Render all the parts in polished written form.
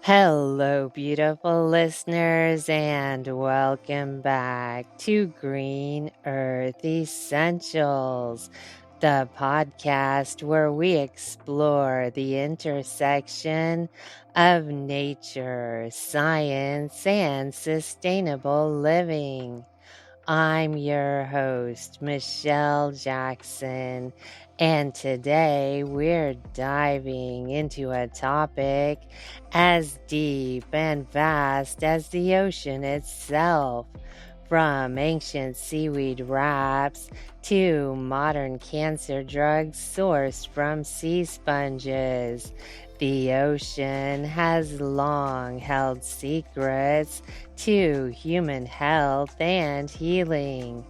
Hello, beautiful listeners, and welcome back to Green Earth Essentials, the podcast where we explore the intersection of nature, science, and sustainable living. I'm your host, Michelle Jackson, and today we're diving into a topic as deep and vast as the ocean itself. From ancient seaweed wraps to modern cancer drugs sourced from sea sponges, the ocean has long held secrets to human health and healing.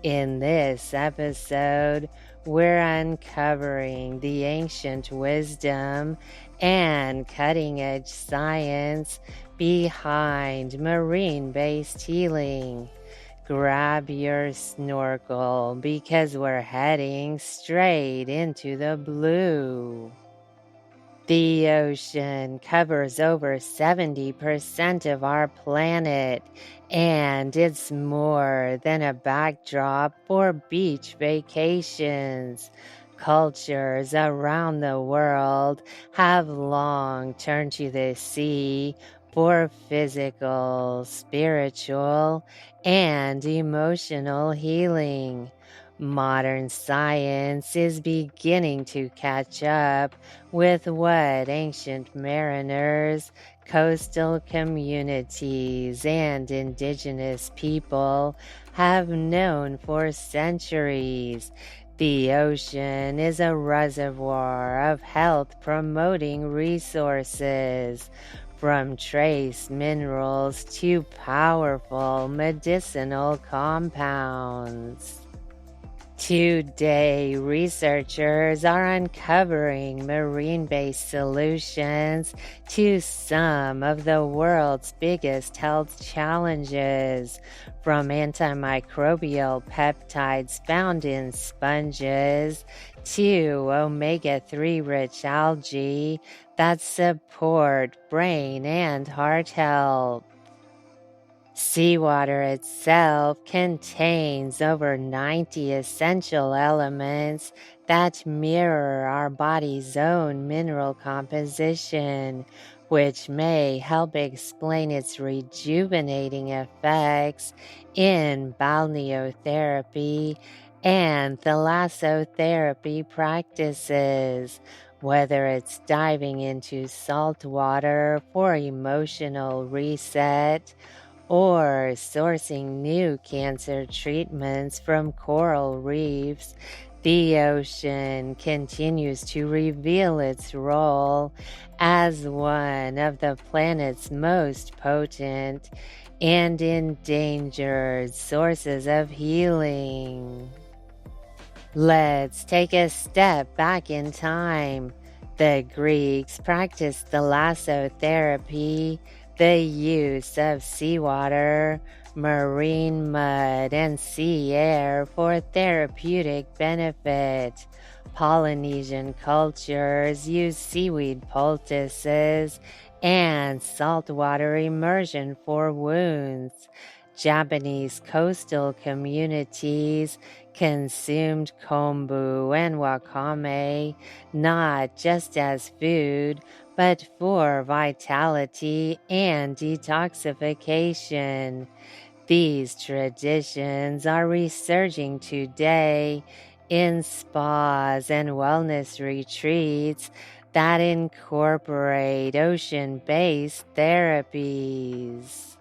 In this episode, we're uncovering the ancient wisdom and cutting edge science behind marine based healing. Grab your snorkel because we're heading straight into the blue. The ocean covers over 70% of our planet, and it's more than a backdrop for beach vacations. Cultures around the world have long turned to the sea for physical, spiritual, and emotional healing. Modern science is beginning to catch up with what ancient mariners, coastal communities, and indigenous people have known for centuries. The ocean is a reservoir of health-promoting resources, from trace minerals to powerful medicinal compounds. Today, researchers are uncovering marine-based solutions to some of the world's biggest health challenges, from antimicrobial peptides found in sponges to omega-3 rich algae that support brain and heart health. Seawater itself contains over 90 essential elements that mirror our body's own mineral composition, which may help explain its rejuvenating effects in balneotherapy and thalassotherapy practices. Whether it's diving into salt water for emotional reset, or sourcing new cancer treatments from coral reefs, the ocean continues to reveal its role as one of the planet's most potent and endangered sources of healing. Let's take a step back in time. The Greeks practiced thalassotherapy, the use of seawater, marine mud, and sea air for therapeutic benefit. Polynesian cultures use seaweed poultices and saltwater immersion for wounds. Japanese coastal communities consumed kombu and wakame not just as food, but for vitality and detoxification. These traditions are resurging today in spas and wellness retreats that incorporate ocean-based therapies.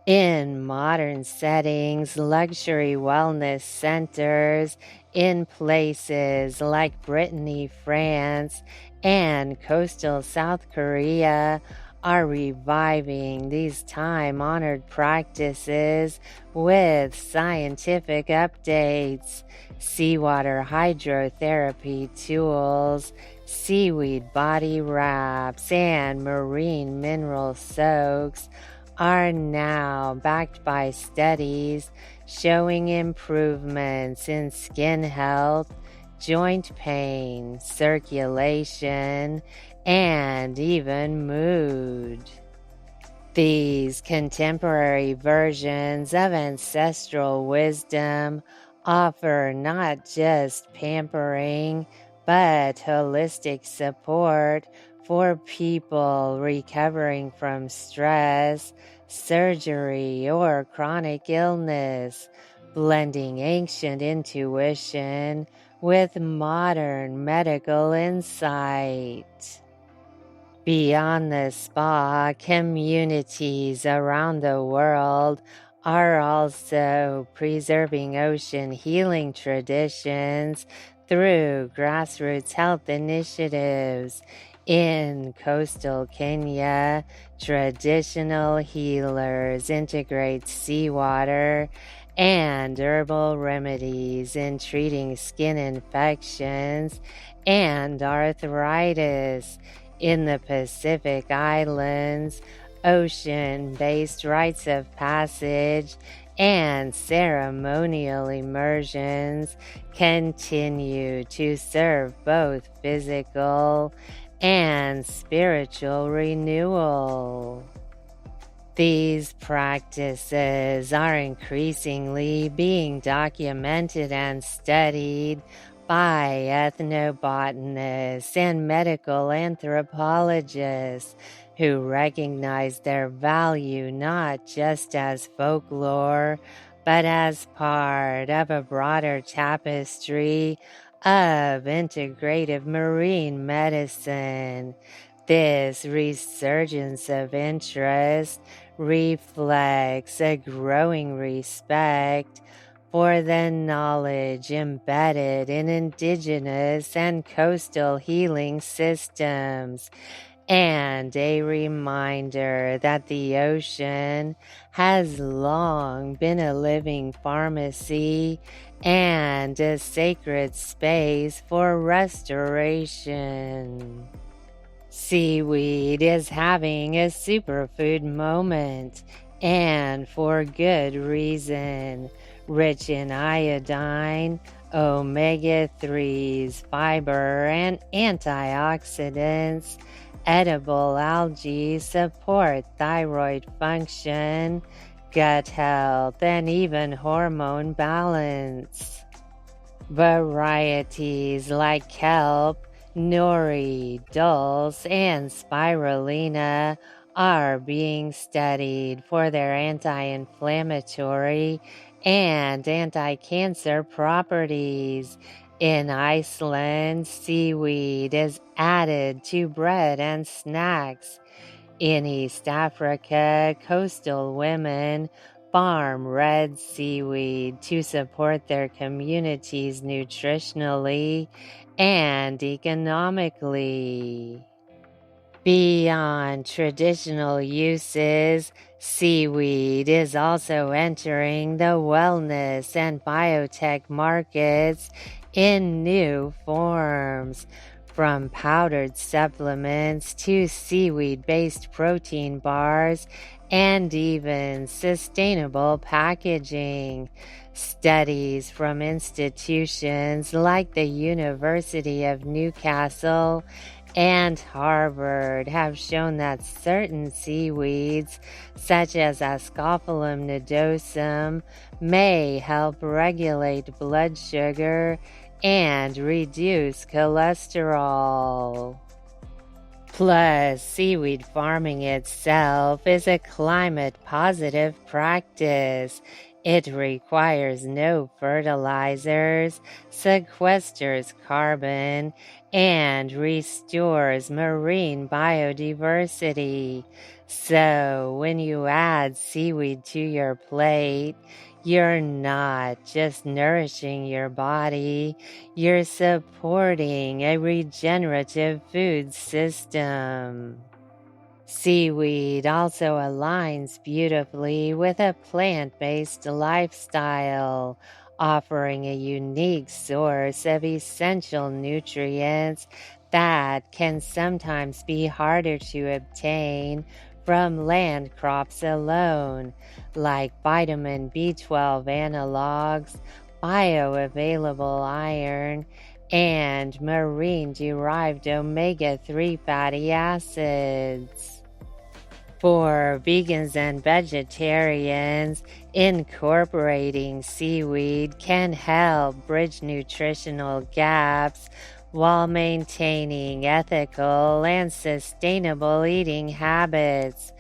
In modern settings, luxury wellness centers in places like Brittany, France, and coastal South Korea are reviving these time-honored practices with scientific updates. Seawater hydrotherapy tools, seaweed body wraps, and marine mineral soaks are now backed by studies showing improvements in skin health, joint pain, circulation, and even mood. These contemporary versions of ancestral wisdom offer not just pampering, but holistic support for people recovering from stress, surgery, or chronic illness, blending ancient intuition with modern medical insight. Beyond the spa, communities around the world are also preserving ocean healing traditions through grassroots health initiatives. In coastal Kenya, traditional healers integrate seawater and herbal remedies in treating skin infections and arthritis. In the Pacific Islands, ocean-based rites of passage and ceremonial immersions continue to serve both physical and spiritual renewal. These practices are increasingly being documented and studied by ethnobotanists and medical anthropologists who recognize their value not just as folklore, but as part of a broader tapestry of integrative marine medicine. This resurgence of interest reflects a growing respect for the knowledge embedded in indigenous and coastal healing systems, and a reminder that the ocean has long been a living pharmacy and a sacred space for restoration. Seaweed is having a superfood moment, and for good reason. Rich in iodine, omega-3s, fiber, and antioxidants, edible algae support thyroid function, gut health, and even hormone balance. Varieties like kelp, nori, dulse, and spirulina are being studied for their anti-inflammatory and anti-cancer properties. In Iceland, seaweed is added to bread and snacks. In East Africa, coastal women farm red seaweed to support their communities nutritionally and economically. Beyond traditional uses, seaweed is also entering the wellness and biotech markets in new forms. From powdered supplements to seaweed-based protein bars and even sustainable packaging. Studies from institutions like the University of Newcastle and Harvard have shown that certain seaweeds, such as Ascophyllum nodosum, may help regulate blood sugar and reduce cholesterol. Plus, seaweed farming itself is a climate-positive practice. It requires no fertilizers, sequesters carbon, and restores marine biodiversity. So, when you add seaweed to your plate, you're not just nourishing your body, you're supporting a regenerative food system. Seaweed also aligns beautifully with a plant-based lifestyle, offering a unique source of essential nutrients that can sometimes be harder to obtain from land crops alone, like vitamin B12 analogs, bioavailable iron, and marine-derived omega-3 fatty acids. For vegans and vegetarians, incorporating seaweed can help bridge nutritional gaps while maintaining ethical and sustainable eating habits.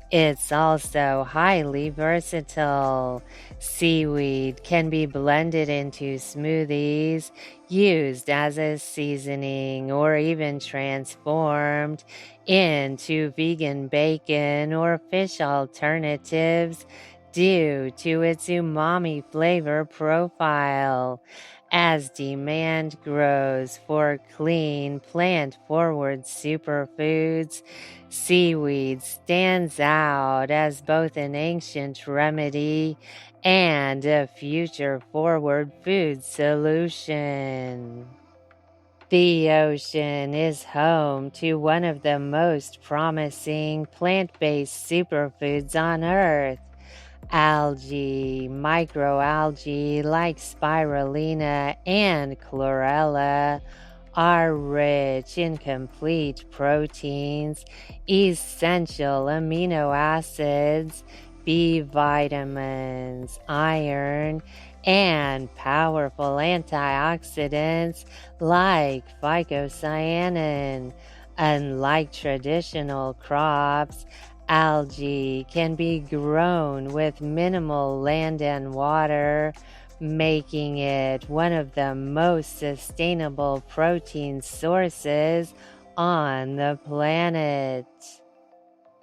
It's also highly versatile. Seaweed can be blended into smoothies, used as a seasoning, or even transformed into vegan bacon or fish alternatives due to its umami flavor profile. As demand grows for clean, plant-forward superfoods, seaweed stands out as both an ancient remedy and a future-forward food solution. The ocean is home to one of the most promising plant-based superfoods on Earth. Algae, microalgae like spirulina and chlorella are rich in complete proteins, essential amino acids, B vitamins, iron, and powerful antioxidants like phycocyanin. Unlike traditional crops, algae can be grown with minimal land and water, making it one of the most sustainable protein sources on the planet.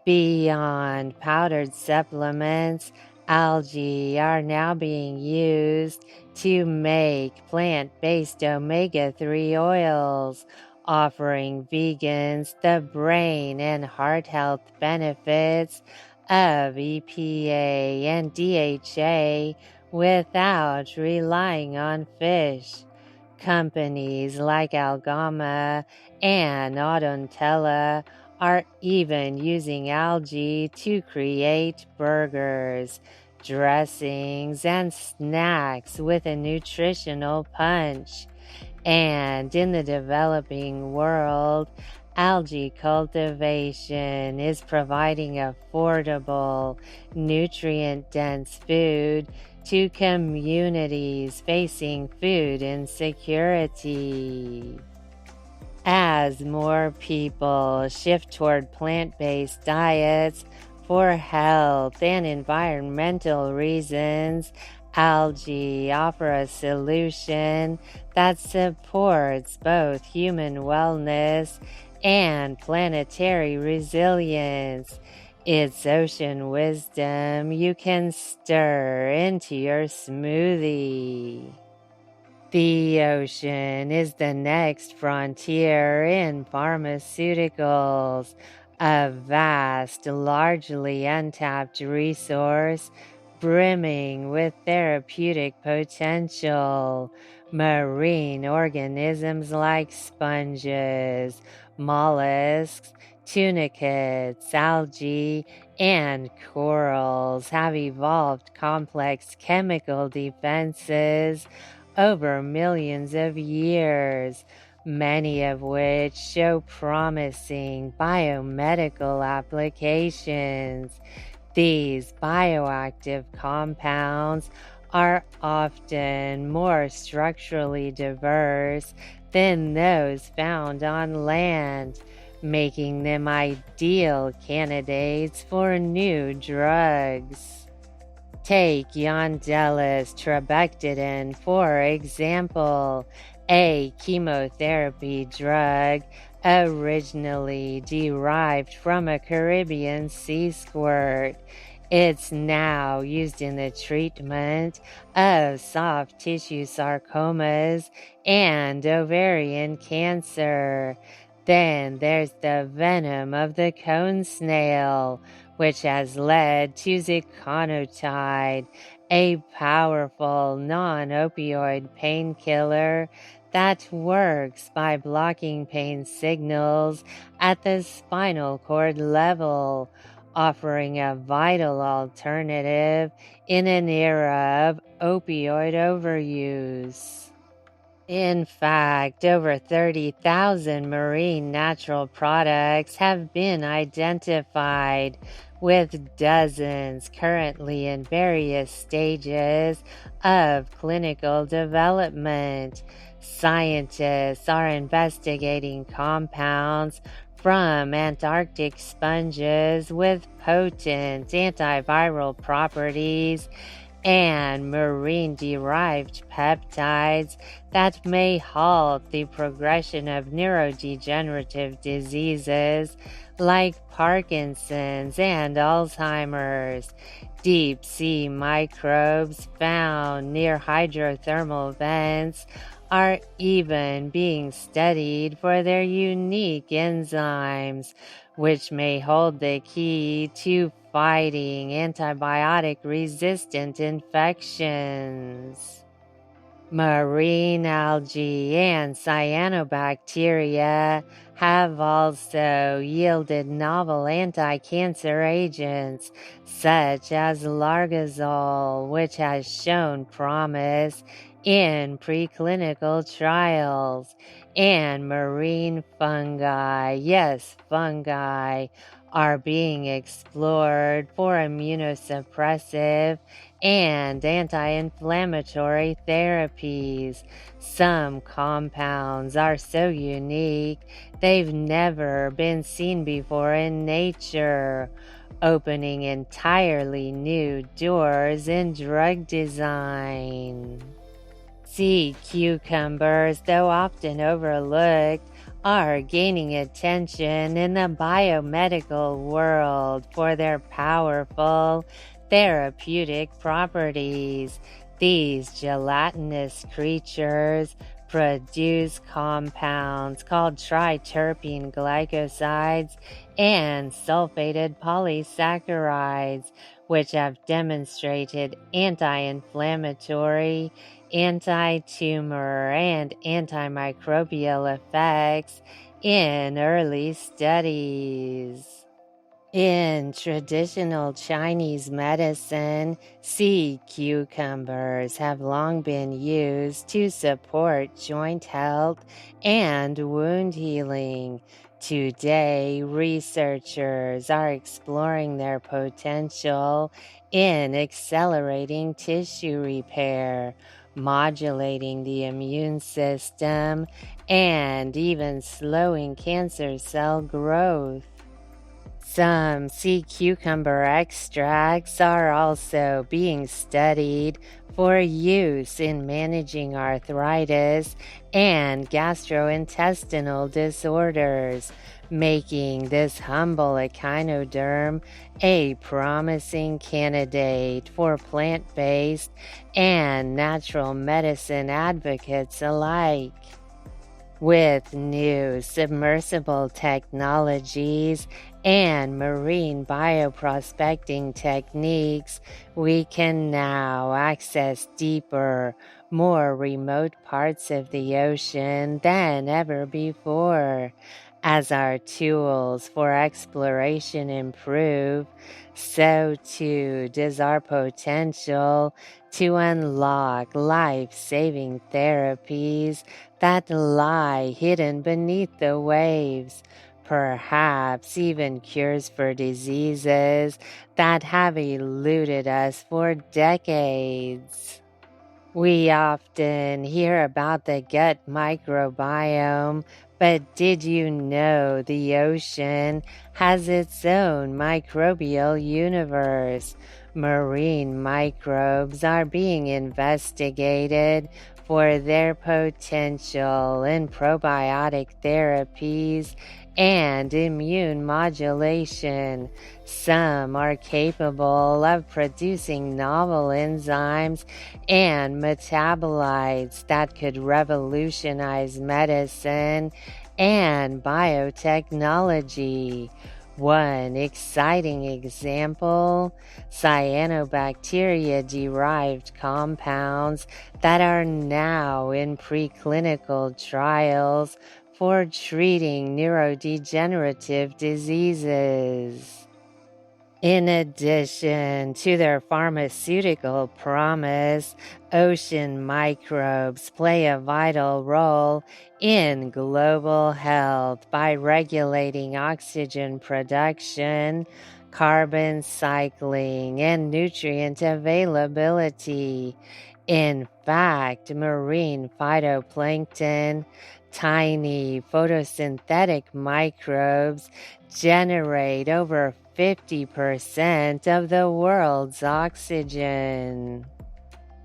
Beyond powdered supplements, algae are now being used to make plant-based omega-3 oils, offering vegans the brain and heart health benefits of EPA and DHA without relying on fish. Companies like Algama and Odontella are even using algae to create burgers, dressings, and snacks with a nutritional punch. And in the developing world, algae cultivation is providing affordable, nutrient-dense food to communities facing food insecurity. As more people shift toward plant-based diets for health and environmental reasons, algae offer a solution that supports both human wellness and planetary resilience. It's ocean wisdom you can stir into your smoothie. The ocean is the next frontier in pharmaceuticals, a vast, largely untapped resource brimming with therapeutic potential. Marine organisms like sponges, mollusks, tunicates, algae, and corals have evolved complex chemical defenses over millions of years, many of which show promising biomedical applications. These bioactive compounds are often more structurally diverse than those found on land, making them ideal candidates for new drugs. Take Yondelis trabectedin, for example, a chemotherapy drug originally derived from a Caribbean sea squirt. It's now used in the treatment of soft tissue sarcomas and ovarian cancer. Then there's the venom of the cone snail, which has led to ziconotide, a powerful non-opioid painkiller that works by blocking pain signals at the spinal cord level, offering a vital alternative in an era of opioid overuse. In fact, over 30,000 marine natural products have been identified, with dozens currently in various stages of clinical development. Scientists are investigating compounds from Antarctic sponges with potent antiviral properties and marine-derived peptides that may halt the progression of neurodegenerative diseases like Parkinson's and Alzheimer's. Deep-sea microbes found near hydrothermal vents are even being studied for their unique enzymes, which may hold the key to fighting antibiotic-resistant infections. Marine algae and cyanobacteria have also yielded novel anti-cancer agents, such as largazole, which has shown promise in preclinical trials, and marine fungi, yes, fungi, are being explored for immunosuppressive and anti-inflammatory therapies. Some compounds are so unique they've never been seen before in nature, opening entirely new doors in drug design. Sea cucumbers, though often overlooked, are gaining attention in the biomedical world for their powerful therapeutic properties. These gelatinous creatures produce compounds called triterpene glycosides and sulfated polysaccharides, which have demonstrated anti-inflammatory, anti-tumor, and antimicrobial effects in early studies. In traditional Chinese medicine, sea cucumbers have long been used to support joint health and wound healing. Today, researchers are exploring their potential in accelerating tissue repair, modulating the immune system, and even slowing cancer cell growth. Some sea cucumber extracts are also being studied for use in managing arthritis and gastrointestinal disorders, making this humble echinoderm a promising candidate for plant-based and natural medicine advocates alike. With new submersible technologies and marine bioprospecting techniques, we can now access deeper, more remote parts of the ocean than ever before. As our tools for exploration improve, so too does our potential to unlock life-saving therapies that lie hidden beneath the waves, perhaps even cures for diseases that have eluded us for decades. We often hear about the gut microbiome, but did you know the ocean has its own microbial universe? Marine microbes are being investigated for their potential in probiotic therapies and immune modulation. Some are capable of producing novel enzymes and metabolites that could revolutionize medicine and biotechnology. One exciting example: cyanobacteria-derived compounds that are now in preclinical trials for treating neurodegenerative diseases. In addition to their pharmaceutical promise, ocean microbes play a vital role in global health by regulating oxygen production, carbon cycling, and nutrient availability. In fact, marine phytoplankton, tiny photosynthetic microbes, generate over 50% of the world's oxygen.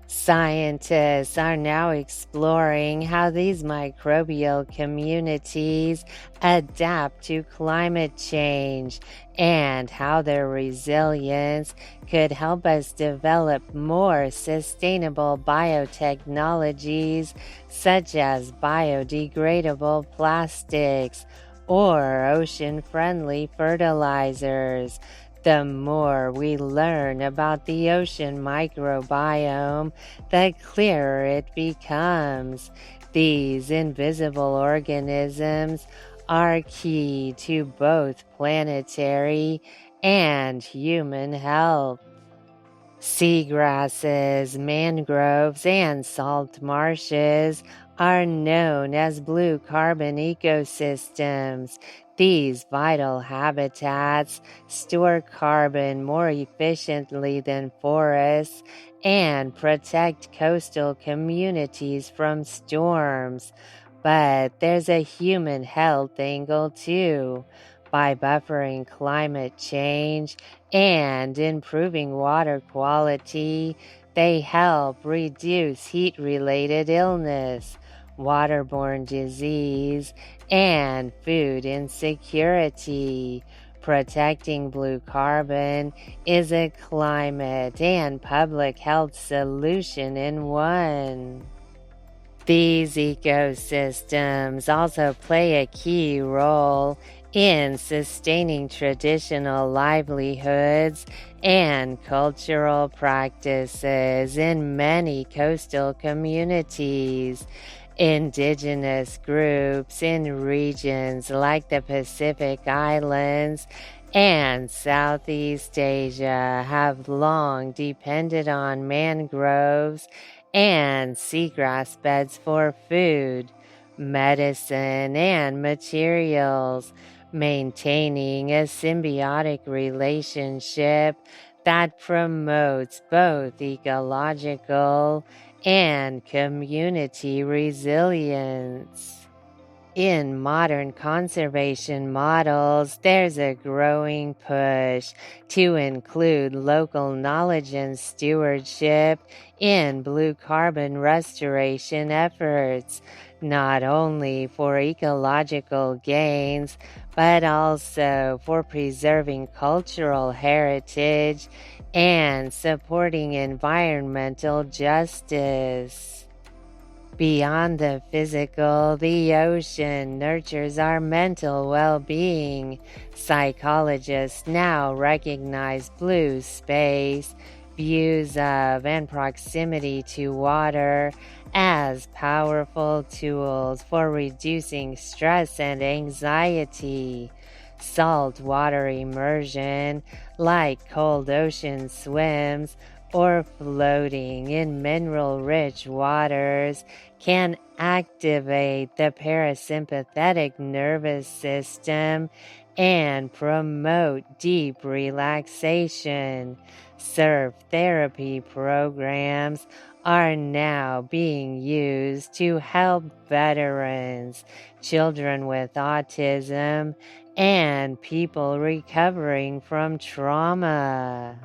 Scientists are now exploring how these microbial communities adapt to climate change and how their resilience could help us develop more sustainable biotechnologies such as biodegradable plastics or ocean-friendly fertilizers. The more we learn about the ocean microbiome, the clearer it becomes. These invisible organisms are key to both planetary and human health. Seagrasses, mangroves, and salt marshes are known as blue carbon ecosystems. These vital habitats store carbon more efficiently than forests and protect coastal communities from storms. But there's a human health angle too. By buffering climate change and improving water quality, they help reduce heat-related illness, waterborne disease, and food insecurity. Protecting blue carbon is a climate and public health solution in one. These ecosystems also play a key role in sustaining traditional livelihoods and cultural practices in many coastal communities. Indigenous groups in regions like the Pacific Islands and Southeast Asia have long depended on mangroves and seagrass beds for food, medicine, and materials, maintaining a symbiotic relationship that promotes both ecological and community resilience. In modern conservation models, there's a growing push to include local knowledge and stewardship in blue carbon restoration efforts, not only for ecological gains, but also for preserving cultural heritage and supporting environmental justice. Beyond the physical, the ocean nurtures our mental well-being. Psychologists now recognize blue space, views of, and proximity to water as powerful tools for reducing stress and anxiety. Saltwater immersion, like cold ocean swims or floating in mineral-rich waters, can activate the parasympathetic nervous system and promote deep relaxation. Surf therapy programs are now being used to help veterans, children with autism, and people recovering from trauma.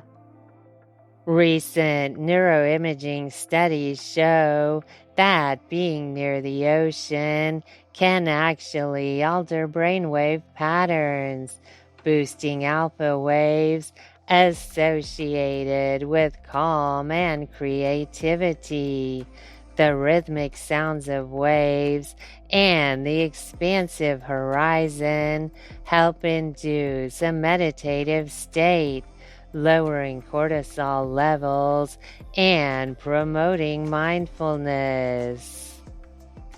Recent neuroimaging studies show that being near the ocean can actually alter brainwave patterns, boosting alpha waves associated with calm and creativity. The rhythmic sounds of waves and the expansive horizon help induce a meditative state, lowering cortisol levels and promoting mindfulness.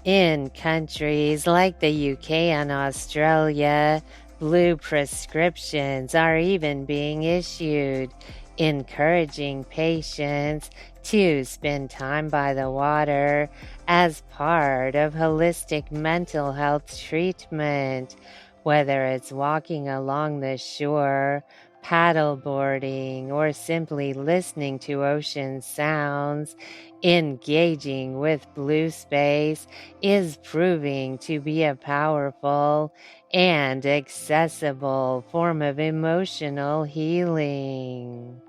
In countries like the UK and Australia, Blue prescriptions are even being issued, encouraging patients to spend time by the water as part of holistic mental health treatment, whether it's walking along the shore, paddleboarding, or simply listening to ocean sounds. Engaging with blue space is proving to be a powerful and accessible form of emotional healing.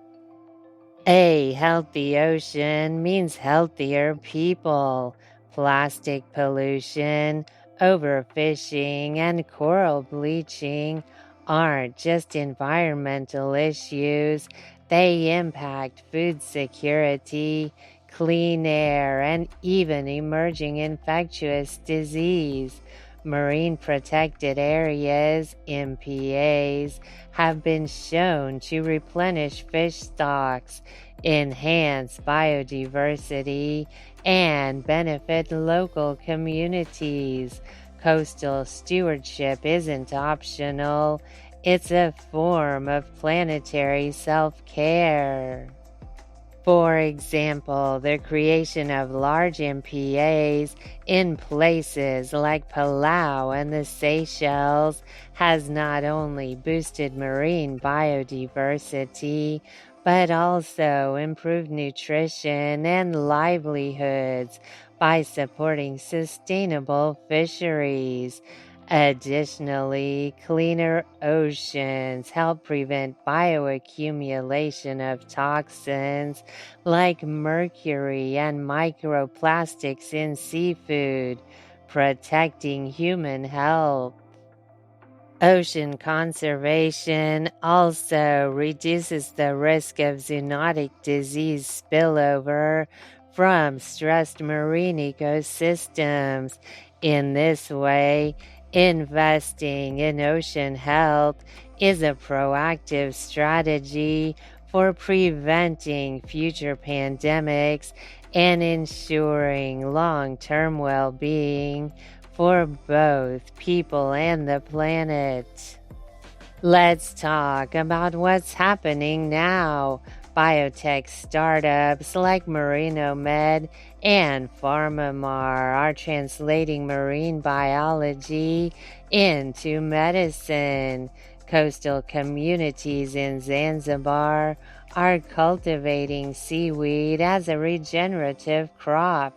A healthy ocean means healthier people. Plastic pollution, overfishing, and coral bleaching aren't just environmental issues, they impact food security, clean air, and even emerging infectious disease. Marine protected areas, MPAs, have been shown to replenish fish stocks, enhance biodiversity, and benefit local communities. Coastal stewardship isn't optional, it's a form of planetary self-care. For example, the creation of large MPAs in places like Palau and the Seychelles has not only boosted marine biodiversity, but also improved nutrition and livelihoods by supporting sustainable fisheries. Additionally, cleaner oceans help prevent bioaccumulation of toxins like mercury and microplastics in seafood, protecting human health. Ocean conservation also reduces the risk of zoonotic disease spillover from stressed marine ecosystems. In this way, investing in ocean health is a proactive strategy for preventing future pandemics and ensuring long-term well-being for both people and the planet. Let's talk about what's happening now. Biotech startups like Marinomed and PharmaMar are translating marine biology into medicine. Coastal communities in Zanzibar are cultivating seaweed as a regenerative crop.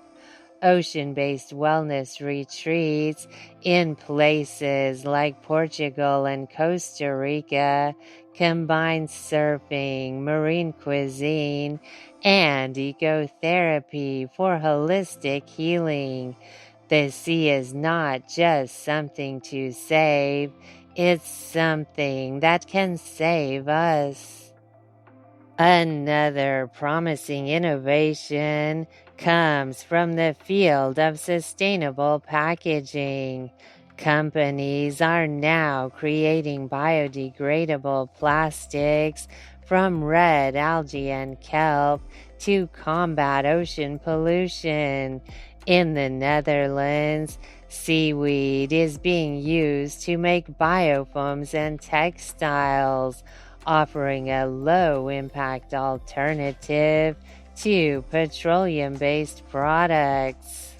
Ocean-based wellness retreats in places like Portugal and Costa Rica combine surfing, marine cuisine, and ecotherapy for holistic healing. The sea is not just something to save, it's something that can save us. Another promising innovation comes from the field of sustainable packaging. Companies are now creating biodegradable plastics from red algae and kelp to combat ocean pollution. In the Netherlands, seaweed is being used to make biofoams and textiles, offering a low-impact alternative to petroleum-based products.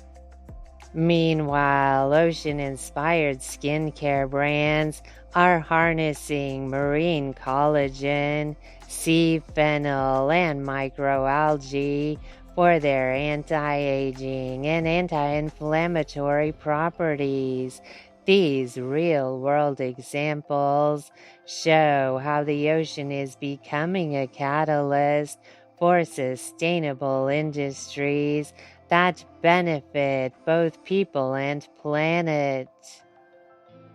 Meanwhile, ocean-inspired skincare brands are harnessing marine collagen, sea fennel, and microalgae for their anti-aging and anti-inflammatory properties. These real-world examples show how the ocean is becoming a catalyst for sustainable industries that benefit both people and planet.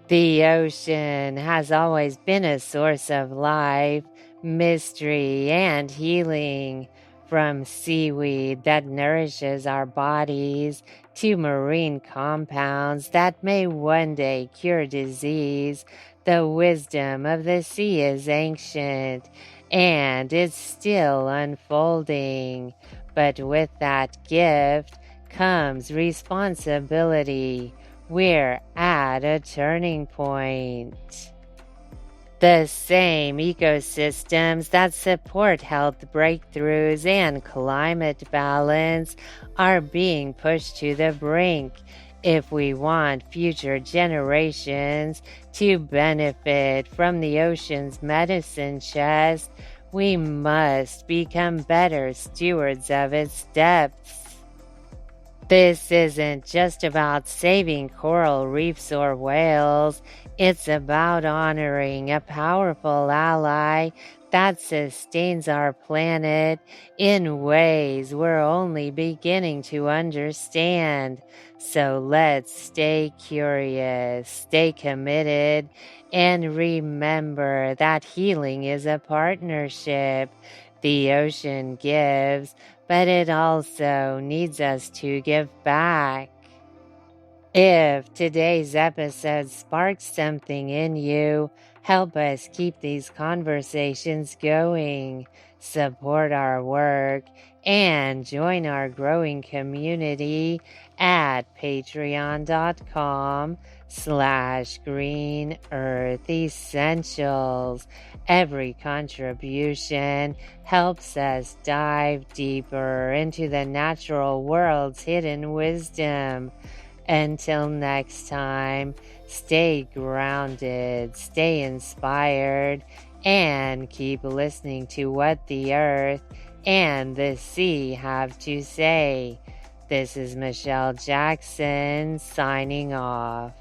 The ocean has always been a source of life, mystery, and healing. From seaweed that nourishes our bodies to marine compounds that may one day cure disease, the wisdom of the sea is ancient and is still unfolding. But with that gift comes responsibility. We're at a turning point. The same ecosystems that support health breakthroughs and climate balance are being pushed to the brink. If we want future generations to benefit from the ocean's medicine chest, we must become better stewards of its depths. This isn't just about saving coral reefs or whales. It's about honoring a powerful ally that sustains our planet in ways we're only beginning to understand. So let's stay curious, stay committed, and remember that healing is a partnership. The ocean gives, but it also needs us to give back. If today's episode sparked something in you, help us keep these conversations going, support our work, and join our growing community at patreon.com/Green Earth Essentials. Every contribution helps us dive deeper into the natural world's hidden wisdom. Until next time, stay grounded, stay inspired, and keep listening to what the earth and the sea have to say. This is Michelle Jackson signing off.